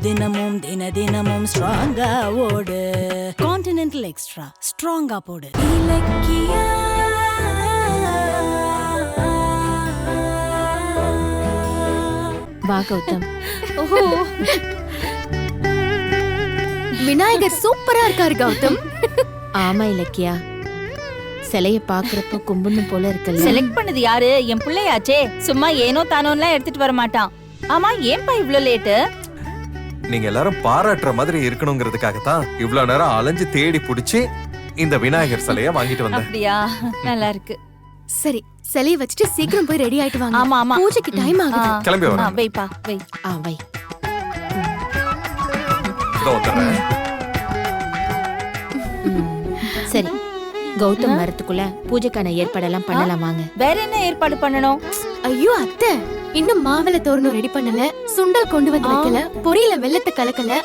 தினமும் தினமும் ஸ்ட்ராங்கா ஓடு. கான்டினென்டல் எக்ஸ்ட்ரா ஸ்ட்ராங்கா போடு. இலக்கியா வா கௌதம். ஓஹோ, விநாயகர் சூப்பரா இருக்காரு கௌதம். ஆமா இலக்கியா, சிலைய பாக்குறப்ப கும்பிடணும் போல இருக்குல்ல. செலக்ட் பண்ணது யாரு? என் பிள்ளையாச்சே. சும்மா ஏனோ தானோலாம் எடுத்துட்டு வர மாட்டான். ஆமா, ஏன்பா இவ்ளோ லேட்டு? நீங்க எல்லாரும் பாராட்டுற மாதிரி இருக்கணுங்கிறதுக்காக தான் இவ்வளவு நேரம் அலைஞ்சு தேடி புடிச்சு இந்த விநாயகர் சிலைய வாங்கிட்டு வந்தேன். அப்படியா? நல்லா இருக்கு. சரி, சிலைய வச்சுட்டு சீக்கிரம் போய் ரெடி ஆயிட்டு வாங்க. ஆமா ஆமா, பூஜைக்கு டைம் ஆகுது. கிளம்பி வரேன். வைப்பா வை. வை. இதோ வந்துடுறேன். சரி, கௌதம் வரத்துக்குள்ள பூஜைக்கான ஏற்பாடெல்லாம் பண்ணலாம் வாங்க. வேற என்ன ஏற்பாடு பண்ணணும்? ஐயோ அத்தை, இன்னும் மாவிள தோரணம் ரெடி பண்ணல, சுண்டல் கொண்டு வந்து வைக்கல, பொரியல வெள்ளத்தை கலக்கல,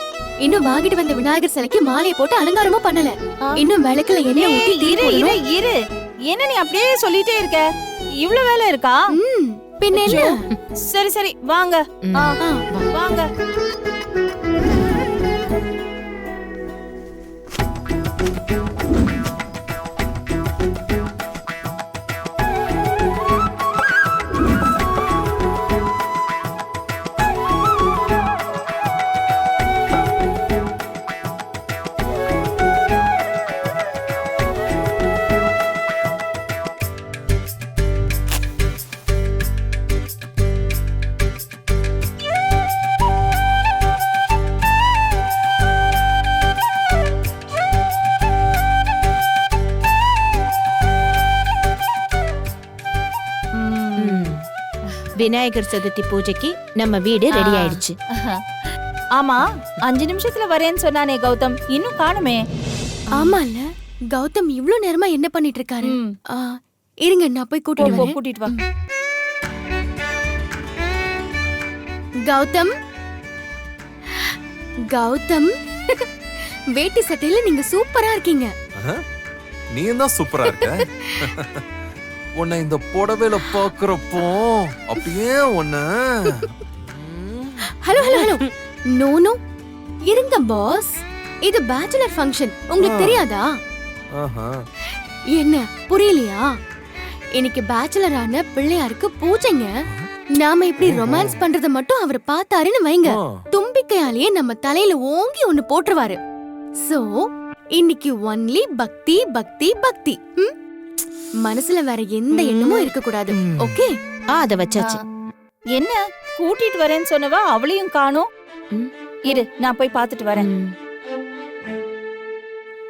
இன்னும் வாங்கிட்டு வந்த விநாயகர் சிலைக்கு மாலையை போட்டு அலங்காரமும் பண்ணல, இன்னும் விளக்குல எண்ணெய் ஊத்தி இரு தீபம் இரு இரு. என்ன நீ அப்படியே சொல்லிட்டே இருக்க? இவ்ளோ வேலை இருக்கா? பின்ன என்ன? சரி சரி வாங்க. வாங்க. விநாயகர் சதுர்த்தி பூஜைக்கு நம்ம வீடு ரெடி ஆயிடுச்சு. ஆமா, 5 நிமிஷத்துல வரேன்னு சொன்னானே கௌதம், இன்னும் காணுமே. ஆமால, கௌதம் இவ்ளோ நேரமா என்ன பண்ணிட்டு இருக்காரு? இருங்க, நான் போய் கூட்டிட்டு வரேன். கூட்டிட்டு வா. கௌதம், கௌதம், வேட்டி சட்டையில நீங்க சூப்பரா இருக்கீங்க. நீ தான் சூப்பரா இருக்க. உன்னை இந்த புடவையில பாக்குறப்போ அப்படியே உன்ன. Hello hello hello, no no, இருங்க பாஸ், இது பேச்சுலர் ஃபங்க்ஷன், உங்களுக்கு தெரியாதா? என்ன புரியலையா? இன்னைக்கு பேச்சுலர் ஆன பிள்ளையாருக்கு பூஜைங்க. நாம இப்படி ரொமான்ஸ் பண்றத மட்டும் அவர் பார்த்தாருன்னு வைங்க, தும்பிக்கையாலேயே நம்ம தலையில ஓங்கி ஒண்ணு போட்டுருவாரு. சோ இன்னைக்கு ஒன்லி பக்தி பக்தி பக்தி. மனசுல வேற எந்த எண்ணமும் இருக்க கூடாது. ஓகே, அத வச்சாச்சு. என்ன கூட்டிட்டு வரேன்னு சொன்னவா அவளையும் காணோம். இரு, நான் போய் பாத்துட்டு வரேன்.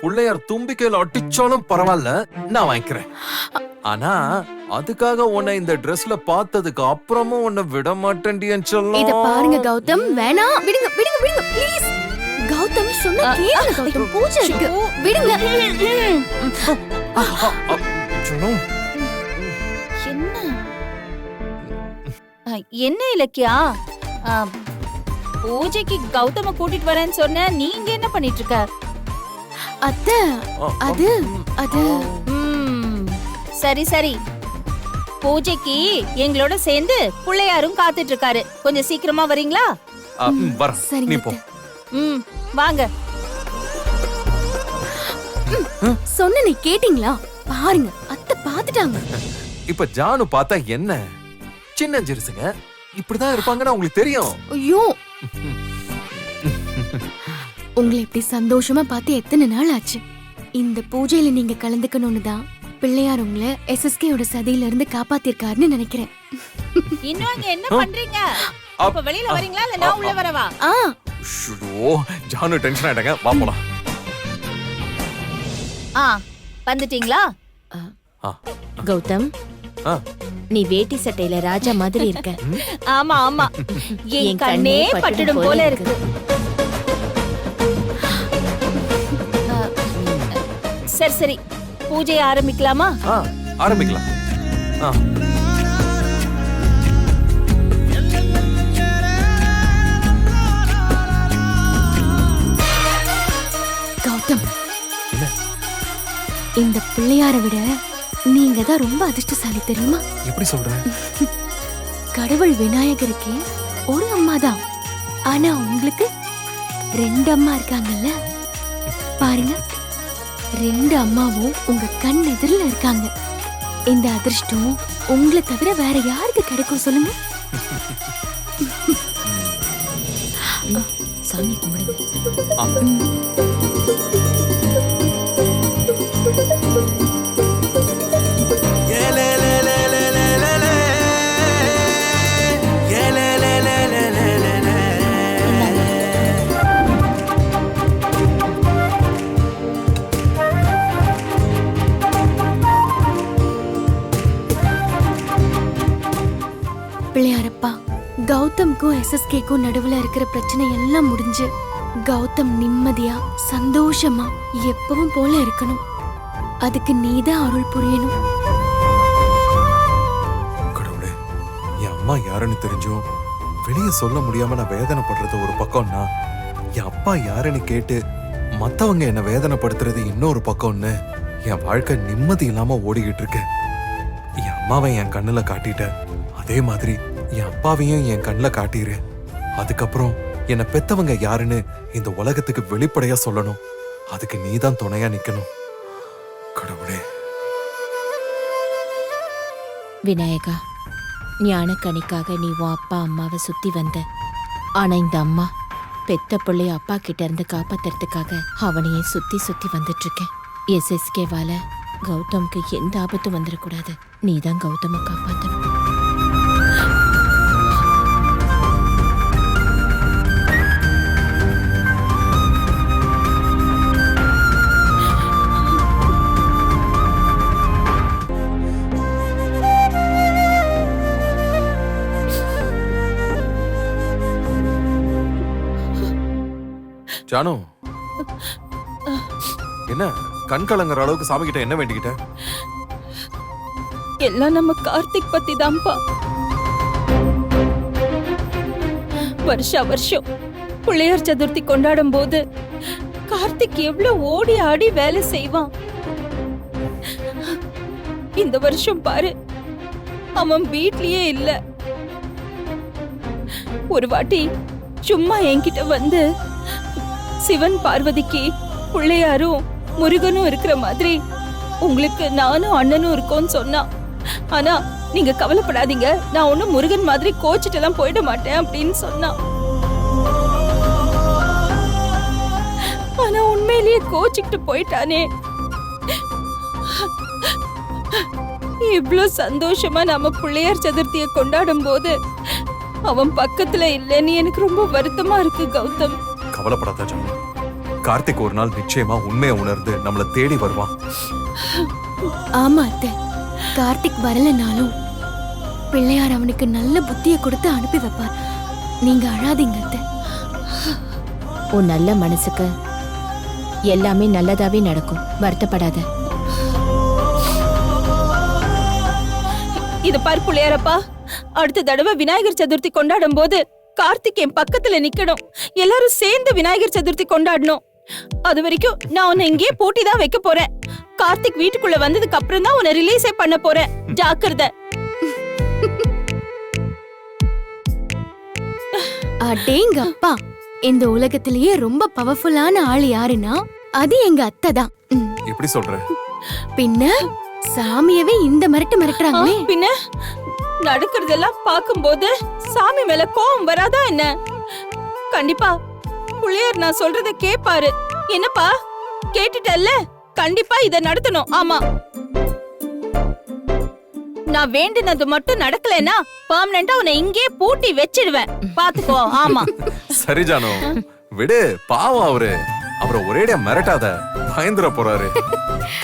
பிள்ளையார் தும்பிக்கையில அடிச்சாலும் பரவாயில்ல, நான் வாங்கிக்கிறேன். ஆனா அதுக்காக உன்னை இந்த ட்ரெஸ்ல பார்த்ததுக்கு அப்புறமும் உன்னை விட மாட்டேன்டின்னு சொல்ல. இத பாருங்க கௌதம், வேணாம், விடுங்க விடுங்க விடுங்க ப்ளீஸ். கௌதம் சொன்னா கேளுங்க கௌதம், பூஜை இருக்கு, விடுங்க. என்ன என்ன இலக்கியா, பூஜைக்கு கௌதம கூட்டிட்டு வரேன்னு சொன்ன, நீங்க என்ன பண்ணிட்டு இருக்க? அத்தை, அது அது சரி சரி, பூஜைக்கு எங்களோட சேர்ந்து பிள்ளையாரும் காத்துட்டு இருக்காரு. கொஞ்சம் சீக்கிரமா வரீங்களா? நீ போ. வாங்க. சொன்ன நீ கேட்டீங்களா? பாருங்க, அத்தை பாத்துட்டாங்க. இப்ப ஜானு பார்த்தா என்ன, சின்ன ஜெருசுங்க இப்படிதான் இருப்பாங்கன்னு உங்களுக்கு தெரியும். ஐயோ, உங்களை இப்படி சந்தோஷமா பார்த்து எத்தனை நாள் ஆச்சு. இந்த பூஜையில நீங்க கலந்துக்கணும்னு தான் பிள்ளையார் உங்களை SSKயோட சதியில இருந்து காப்பாத்திருக்காருன்னு நினைக்கிறேன். இன்னும் அங்க என்ன பண்றீங்க? இப்ப வெளியில வரீங்களா இல்ல நான் உள்ள வரவா? ஜானு டென்ஷன் ஆயிட்டாங்க, வா போலாம். வந்துட்டீங்களா? கௌதம், நீ வேட்டி சட்டையில ராஜா மாதிரி இருக்க. ஆமா ஆமா, என் கண்ணே பட்டுடும் போல இருக்கு. சரி சரி, பூஜையை ஆரம்பிக்கலாமா? ஆரம்பிக்கலாம். கௌதம், இந்த பிள்ளையார விட நீங்க தான் ரொம்ப அதிர்ஷ்டசாலி, தெரியுமா? எப்படி சொல்ற? கடவுள் விநாயகருக்கு ஒரு அம்மா தான், ஆனா உங்களுக்கு ரெண்டு அம்மா இருக்காங்கல்ல, பாருங்க, ரெண்டு அம்மாவும் உங்க கண் எதிரில் இருக்காங்க. இந்த அதிர்ஷ்டம் உங்களை தவிர வேற யாருக்கு கிடைக்கும் சொல்லுங்க? சாமி கும்பிடுங்க. பிள்ளையாரப்பா, கௌதம்க்கும் SSKக்கும் நடுவுல இருக்கிற பிரச்சனை எல்லாம் முடிஞ்சு கௌதம் நிம்மதியா சந்தோஷமா எப்பவும் போல இருக்கணும். அதுக்கு நீதான் அருள் புரியணும். கடவுளே, என் அம்மா யாருன்னு தெரிஞ்சும் வெளியே சொல்ல முடியாம நான் வேதனைப்படுறது ஒரு பக்கம்னா, என் அப்பா யாருன்னு கேட்டு மத்தவங்க என்ன வேதனைப்படுத்துறது இன்னொரு பக்கம்னு என் வாழ்க்கை நிம்மதி இல்லாம ஓடிக்கிட்டு இருக்கு. என் அம்மாவை என் கண்ணுல காட்டிட்ட, அதே மாதிரி என் அப்பாவையும் என் கண்ணுல காட்டிரு. அதுக்கப்புறம் என்னை பெத்தவங்க யாருன்னு இந்த உலகத்துக்கு வெளிப்படையா சொல்லணும். அதுக்கு நீதான் துணையா நிக்கணும் கடவுளே. விநாயகா, ஞானக்கனிக்காக நீ உன் அப்பா அம்மாவை சுத்தி வந்த. ஆனா இந்த அம்மா பெத்த பிள்ளைய அப்பா கிட்ட இருந்து காப்பாத்துறதுக்காக அவனையே சுத்தி சுத்தி வந்துட்டு இருக்கேன். SSKவால கௌதம்க்கு எந்த ஆபத்தும் வந்துடக்கூடாது. நீதான் கௌதம காப்பாத்தணும். ஜானு, என்ன கண் கலங்குற அளவுக்கு சாமி கிட்ட என்ன வேண்டிக்கிட்ட? எல்லாம் நம்ம கார்த்திக் பத்தி தான்ப்பா. வருஷா வருஷம் பிள்ளையார் சதுர்த்தி கொண்டாடும் போது கார்த்திக் எவ்வளவு ஓடி ஆடி வேலை செய்வான். இந்த வருஷம் பாரு, அவன் வீட்லயே இல்ல. ஒரு வாட்டி சும்மா என்கிட்ட வந்து சிவன் பார்வதிக்கு பிள்ளையாரும் முருகனும் இருக்கிற மாதிரி உங்களுக்கு நானும் அண்ணனும் இருக்கோன்னு சொன்னான். ஆனா நீங்க கவலைப்படாதீங்க, நான் ஒன்னும் முருகன் மாதிரி கோச்சிட்டு எல்லாம் போயிட மாட்டேன் அப்படின்னு சொன்னான். ஆனா உண்மையிலேயே கோச்சிக்கிட்டு போயிட்டானே. இவ்ளோ சந்தோஷமா நம்ம பிள்ளையார் சதுர்த்தியை கொண்டாடும் போது அவன் பக்கத்துல இல்லைன்னு எனக்கு ரொம்ப வருத்தமா இருக்கு கௌதம். கவலைப்படாத ஜானு, கார்த்திக் ஒரு நாள் நிச்சயமா உண்மையை உணர்ந்து நம்மள தேடி வருவான். ஆமா அத்தை, கார்த்திக் வரலனாலும் பிள்ளையார் அவனுக்கு நல்ல புத்தியை கொடுத்து அனுப்பி வைப்பார். நீங்க அழாதீங்க அத்தை. உன் நல்ல மனசுக்கு எல்லாமே நல்லதாவே நடக்கும். வருத்தப்படாத. இது பாரு பிள்ளையாரப்பா, அடுத்த தடவை விநாயகர் சதுர்த்தி கொண்டாடும் போது கார்த்திக் என் பக்கத்துல நிக்கணும். எல்லாரும் சேர்ந்து விநாயகர் சதுர்த்தி கொண்டாடணும். அது வரைக்கும் நான் உன்னை இங்கேயே பூட்டி தான் வைக்க போறேன். கார்த்திக் வீட்டுக்குள்ள வந்ததுக்கு அப்புறம் தான் உன்னை ரிலீஸே பண்ண போறேன். ஜாக்கிரதை. அடேங்க அப்பா, இந்த உலகத்திலேயே ரொம்ப பவர்ஃபுல்லான ஆள் யாருன்னா அது எங்க அத்தை தான். எப்படி சொல்ற? பின்ன சாமியவே இந்த மிரட்டுறாங்களே. பின்ன நடக்கிறதெல்லாம் பார்க்கும்போது சாமி மேல கோவம் வராதா என்ன? கண்டிப்பா புள்ளையார் நான் சொல்றத கேப்பாரு. என்னப்பா கேட்டுட்டல்ல? கண்டிப்பா இத நடத்தணும். ஆமா, நான் வேண்டினது மட்டும் நடக்கலன்னா பெர்மனண்டா உன்னை இங்கே பூட்டி வச்சிடுவேன். பாத்துக்கோ. ஆமா சரி ஜானு, விடு, பாவம் அவரு. அவரை ஒரேடியா மிரட்டாத, பயந்துர போறாரு.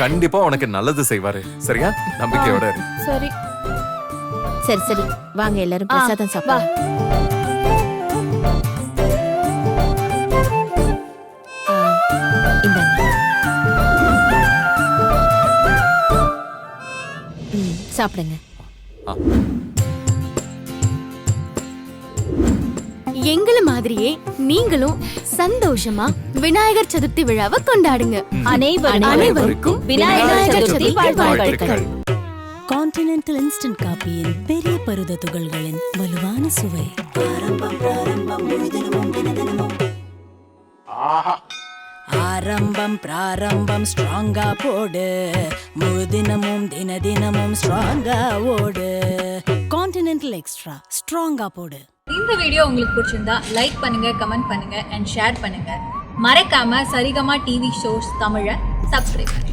கண்டிப்பா உனக்கு நல்லது செய்வாரு. சரியா? நம்பிக்கையோட இரு. சரி சரி சரி, வாங்க எல்லாரும் பிரசாதம் சாப்பிடலாம். இந்தாங்க. சாப்பிடுங்க. எங்கள மாதிரியே நீங்களும் சந்தோஷமா விநாயகர் சதுர்த்தி விழாவை கொண்டாடுங்க. அனைவருக்கும் விநாயகர் சதுர்த்தி வாழ்த்துக்கள். கான்டினென்டல் இன்ஸ்டன்ட் காபியின் பெரிய பருத துகள்களின் வலுவான சுவை. ஆரம்பம் பிராரம்பம் ஸ்ட்ராங்கா போடு, முழு தினமும் தினமும் ஸ்ட்ராங்கா ஓடு. கான்டினென்டல் எக்ஸ்ட்ரா ஸ்ட்ராங்கா போடு. இந்த வீடியோ உங்களுக்கு பிடிச்சிருந்தா லைக் பண்ணுங்க, கமெண்ட் பண்ணுங்க அண்ட் ஷேர் பண்ணுங்க. மறக்காம சரிகமா டிவி ஷோஸ் தமிழை சப்ஸ்கிரைப் பண்ணுங்க.